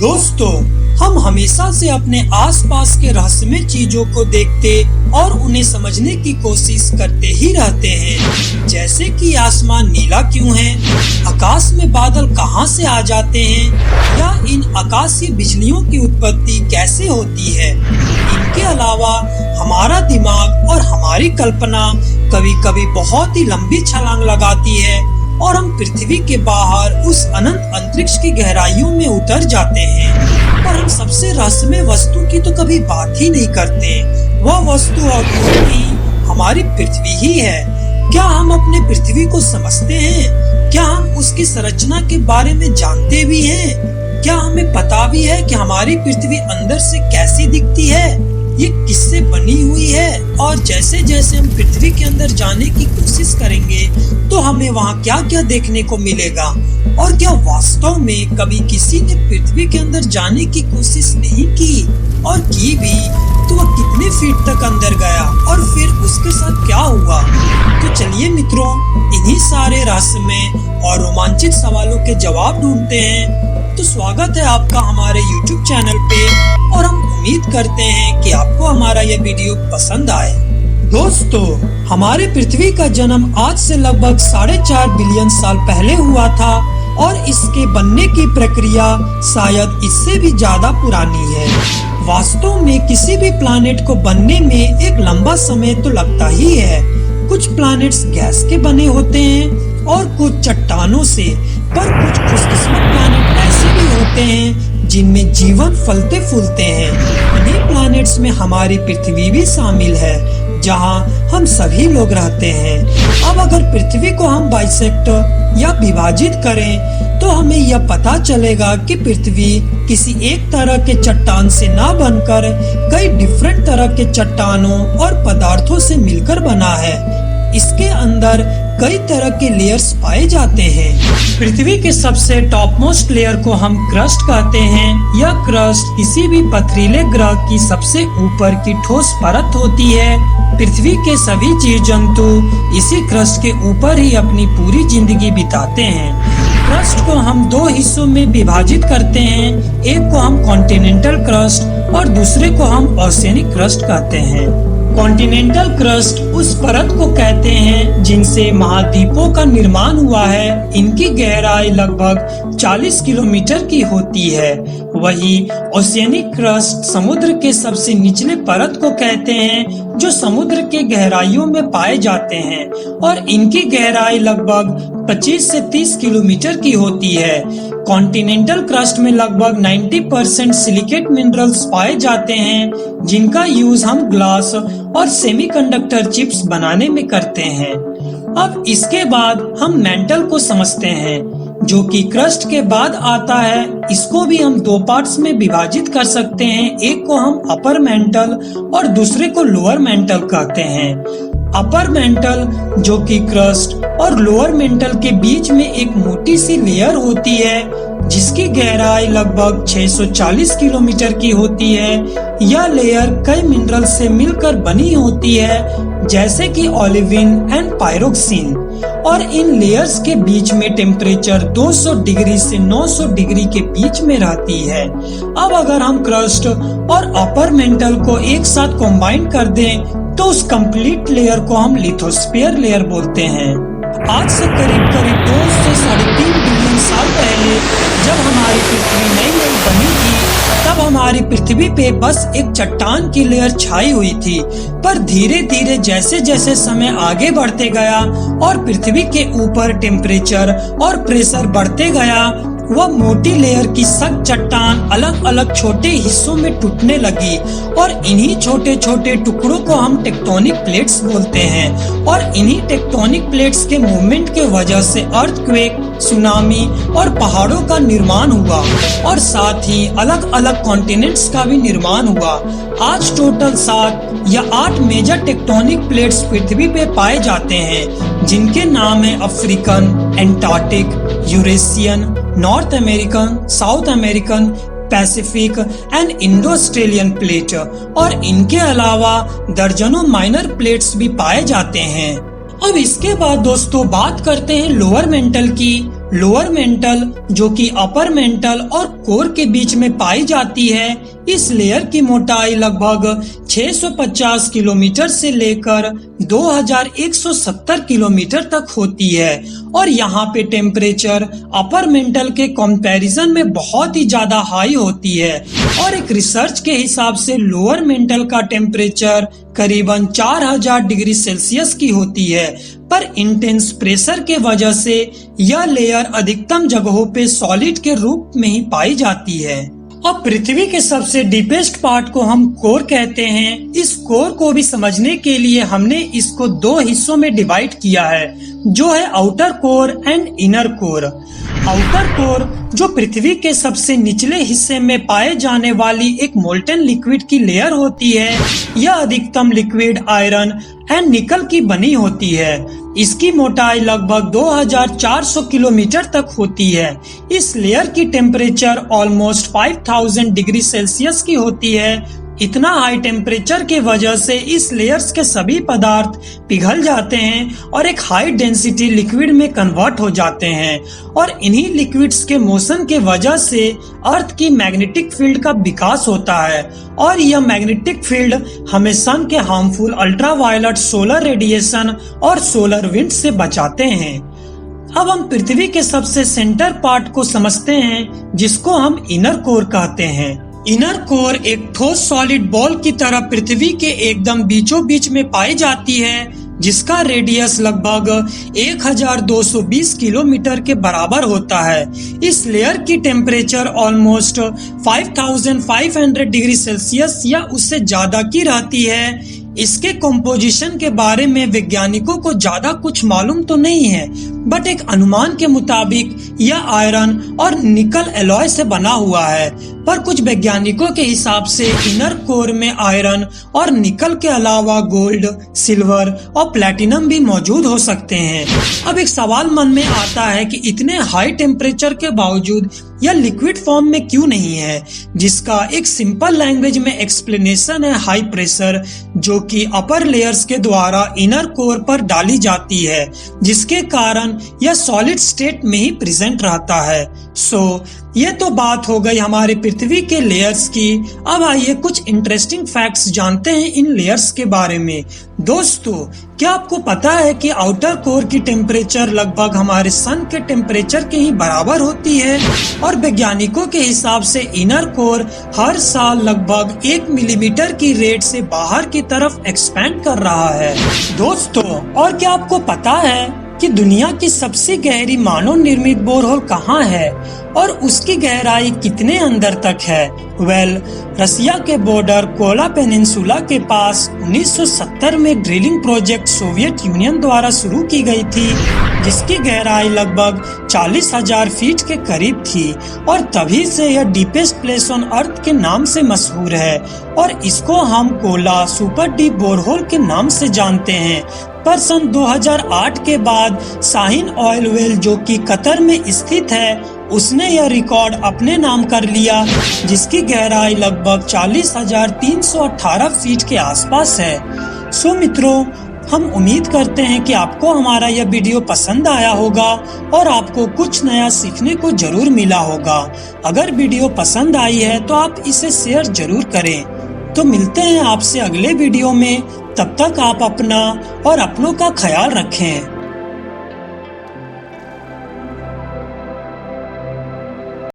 दोस्तों, हम हमेशा से अपने आसपास के रहस्यमय चीजों को देखते और उन्हें समझने की कोशिश करते ही रहते हैं। जैसे कि आसमान नीला क्यों है, आकाश में बादल कहां से आ जाते हैं, या इन आकाशीय बिजलियों की उत्पत्ति कैसे होती है। इनके अलावा हमारा दिमाग और हमारी कल्पना कभी कभी बहुत ही लंबी छलांग लगाती है और हम पृथ्वी के बाहर उस अनंत अंतरिक्ष की गहराइयों में उतर जाते हैं। पर हम सबसे रहस्यमय वस्तु की तो कभी बात ही नहीं करते। वह वस्तु और भी हमारी पृथ्वी ही है। क्या हम अपने पृथ्वी को समझते हैं? क्या हम उसकी संरचना के बारे में जानते भी हैं? क्या हमें पता भी है कि हमारी पृथ्वी अंदर से कैसी दिखती है, ये किससे बनी हुई है? और जैसे जैसे हम पृथ्वी के अंदर जाने की कोशिश करेंगे तो हमें वहाँ क्या क्या देखने को मिलेगा? और क्या वास्तव में कभी किसी ने पृथ्वी के अंदर जाने की कोशिश नहीं की, और की भी तो वह कितने फीट तक अंदर गया और फिर उसके साथ क्या हुआ? तो चलिए मित्रों, इन्हीं सारे रहस्यमय और रोमांचित सवालों के जवाब ढूंढते हैं। तो स्वागत है आपका हमारे YouTube चैनल पे, और हम उम्मीद करते हैं कि आपको हमारा यह वीडियो पसंद आए। दोस्तों, हमारे पृथ्वी का जन्म आज से लगभग 4.5 बिलियन साल पहले हुआ था, और इसके बनने की प्रक्रिया शायद इससे भी ज्यादा पुरानी है। वास्तव में किसी भी प्लैनेट को बनने में एक लंबा समय तो लगता ही है। कुछ प्लैनेट्स गैस के बने होते हैं और कुछ चट्टानों से, पर कुछ खुशकिस्मत प्लैनेट ऐसे भी होते हैं जिनमें जीवन फलते फूलते हैं। इन्हीं प्लैनेट्स में हमारी पृथ्वी भी शामिल है, जहां हम सभी लोग रहते हैं। अब अगर पृथ्वी को हम बाइसेक्ट या विभाजित करें तो हमें यह पता चलेगा कि पृथ्वी किसी एक तरह के चट्टान से ना बनकर कई डिफरेंट तरह के चट्टानों और पदार्थों से मिलकर बना है। इसके अंदर कई तरह के लेयर्स पाए जाते हैं। पृथ्वी के सबसे टॉप मोस्ट लेयर को हम क्रस्ट कहते हैं। यह क्रस्ट किसी भी पथरीले ग्रह की सबसे ऊपर की ठोस परत होती है। पृथ्वी के सभी जीव जंतु इसी क्रस्ट के ऊपर ही अपनी पूरी जिंदगी बिताते हैं। क्रस्ट को हम दो हिस्सों में विभाजित करते हैं। एक को हम कॉन्टिनेंटल क्रस्ट और दूसरे को हम ओशियनिक क्रस्ट कहते हैं। कॉन्टिनेंटल क्रस्ट उस परत को कहते हैं जिनसे महाद्वीपों का निर्माण हुआ है। इनकी गहराई लगभग 40 किलोमीटर की होती है। वही ओशियनिक क्रस्ट समुद्र के सबसे निचले परत को कहते हैं, जो समुद्र के गहराइयों में पाए जाते हैं, और इनकी गहराई लगभग 25 से 30 किलोमीटर की होती है। कॉन्टिनेंटल क्रस्ट में लगभग 90% सिलिकेट मिनरल्स पाए जाते हैं, जिनका यूज हम ग्लास और सेमीकंडक्टर चिप्स बनाने में करते हैं। अब इसके बाद हम मेंटल को समझते हैं, जो कि क्रस्ट के बाद आता है। इसको भी हम दो पार्ट्स में विभाजित कर सकते हैं। एक को हम अपर मेंटल और दूसरे को लोअर मेंटल कहते हैं। अपर मेंटल, जो कि क्रस्ट और लोअर मेंटल के बीच में एक मोटी सी लेयर होती है, जिसकी गहराई लगभग 640 किलोमीटर की होती है। यह लेयर कई मिनरल से मिलकर बनी होती है, जैसे कि ओलिविन एंड पायरोक्सिन, और इन लेयर्स के बीच में टेम्परेचर 200 डिग्री से 900 डिग्री के बीच में रहती है। अब अगर हम क्रस्ट और अपर मेंटल को एक साथ कंबाइन कर दें तो उस कंप्लीट लेयर को हम लिथोस्फीयर लेयर बोलते हैं। आज से करीब 2 से 3.5 बिलियन साल पहले जब हमारी पृथ्वी नई बनी थी, तब हमारी पृथ्वी पे बस एक चट्टान की लेयर छाई हुई थी। पर धीरे धीरे जैसे जैसे समय आगे बढ़ते गया और पृथ्वी के ऊपर टेम्परेचर और प्रेशर बढ़ते गया, वह मोटी लेयर की सख्त चट्टान अलग अलग छोटे हिस्सों में टूटने लगी, और इन्हीं छोटे छोटे टुकड़ों को हम टेक्टोनिक प्लेट्स बोलते हैं। और इन्हीं टेक्टोनिक प्लेट्स के मूवमेंट के वजह से अर्थक्वेक, सुनामी और पहाड़ों का निर्माण हुआ, और साथ ही अलग अलग कॉन्टिनेंट्स का भी निर्माण हुआ। आज टोटल 7 या 8 मेजर टेक्टोनिक प्लेट्स पृथ्वी पे पाए जाते हैं, जिनके नाम है African, Antarctic, Eurasian, north American, south American, Pacific and Indo Australian plate, और इनके अलावा दर्जनों माइनर प्लेट्स भी पाए जाते हैं। अब इसके बाद दोस्तों बात करते हैं लोअर मेंटल की। लोअर मेंटल जो कि अपर मेंटल और कोर के बीच में पाई जाती है, इस लेयर की मोटाई लगभग 650 किलोमीटर से लेकर 2170 किलोमीटर तक होती है और यहाँ पे टेम्परेचर अपर मेंटल के कंपैरिजन में बहुत ही ज्यादा हाई होती है और एक रिसर्च के हिसाब से लोअर मेंटल का टेम्परेचर करीबन 4000 डिग्री सेल्सियस की होती है, पर इंटेंस प्रेशर के वजह से यह लेयर अधिकतम जगहों पे सॉलिड के रूप में ही पाई जाती है। अब पृथ्वी के सबसे डीपेस्ट पार्ट को हम कोर कहते हैं। इस कोर को भी समझने के लिए हमने इसको दो हिस्सों में डिवाइड किया है, जो है outer core and inner core. Outer core जो पृथ्वी के सबसे निचले हिस्से में पाए जाने वाली एक मोल्टन लिक्विड की लेयर होती है, यह अधिकतम लिक्विड आयरन एंड निकल की बनी होती है। इसकी मोटाई लगभग 2400 किलोमीटर तक होती है। इस लेयर की टेम्परेचर ऑलमोस्ट 5000 डिग्री सेल्सियस की होती है। इतना हाई टेम्परेचर के वजह से इस लेयर्स के सभी पदार्थ पिघल जाते हैं और एक हाई डेंसिटी लिक्विड में कन्वर्ट हो जाते हैं और इन्हीं लिक्विड्स के मोशन के वजह से अर्थ की मैग्नेटिक फील्ड का विकास होता है और यह मैग्नेटिक फील्ड हमें सन के हार्मफुल अल्ट्रावायलेट सोलर रेडिएशन और सोलर विंड से बचाते हैं। अब हम पृथ्वी के सबसे सेंटर पार्ट को समझते हैं, जिसको हम इनर कोर कहते हैं। इनर कोर एक ठोस सॉलिड बॉल की तरह पृथ्वी के एकदम बीचों बीच में पाई जाती है, जिसका रेडियस लगभग 1220 किलोमीटर के बराबर होता है। इस लेयर की टेम्परेचर ऑलमोस्ट 5500 डिग्री सेल्सियस या उससे ज्यादा की रहती है। इसके कंपोजिशन के बारे में वैज्ञानिकों को ज्यादा कुछ मालूम तो नहीं है, बट एक अनुमान के मुताबिक यह आयरन और निकल एलॉय से बना हुआ है। पर कुछ वैज्ञानिकों के हिसाब से इनर कोर में आयरन और निकल के अलावा गोल्ड, सिल्वर और प्लैटिनम भी मौजूद हो सकते हैं। अब एक सवाल मन में आता है कि इतने हाई टेम्परेचर के बावजूद यह लिक्विड फॉर्म में क्यों नहीं है, जिसका एक सिंपल लैंग्वेज में एक्सप्लेनेशन है हाई प्रेशर, जो कि अपर लेयर्स के द्वारा इनर कोर पर डाली जाती है, जिसके कारण यह सॉलिड स्टेट में ही प्रेजेंट रहता है। ये तो बात हो गई हमारे पृथ्वी के लेयर्स की। अब आइए कुछ इंटरेस्टिंग फैक्ट्स जानते हैं इन लेयर्स के बारे में। दोस्तों, क्या आपको पता है कि आउटर कोर की टेम्परेचर लगभग हमारे सन के टेम्परेचर के ही बराबर होती है और वैज्ञानिकों के हिसाब से इनर कोर हर साल लगभग 1 मिलीमीटर की रेट से बाहर की तरफ एक्सपैंड कर रहा है। दोस्तों, और क्या आपको पता है कि दुनिया की सबसे गहरी मानव निर्मित बोरहोल कहाँ है और उसकी गहराई कितने अंदर तक है? रसिया के बॉर्डर कोला पेनिनसुला के पास 1970 में ड्रिलिंग प्रोजेक्ट सोवियत यूनियन द्वारा शुरू की गई थी, जिसकी गहराई लगभग 40,000 फीट के करीब थी और तभी से यह डीपेस्ट प्लेस ऑन अर्थ के नाम से मशहूर है और इसको हम कोला सुपर डीप बोरहोल के नाम से जानते हैं। पर सन 2008 के बाद शाहीन ऑयल वेल, जो कि कतर में स्थित है, उसने यह रिकॉर्ड अपने नाम कर लिया, जिसकी गहराई लगभग 40,318 फीट के आसपास है। मित्रों, हम उम्मीद करते हैं कि आपको हमारा यह वीडियो पसंद आया होगा और आपको कुछ नया सीखने को जरूर मिला होगा। अगर वीडियो पसंद आई है तो आप इसे शेयर जरूर करें। तो मिलते हैं आपसे अगले वीडियो में। तब तक आप अपना और अपनों का ख्याल रखें।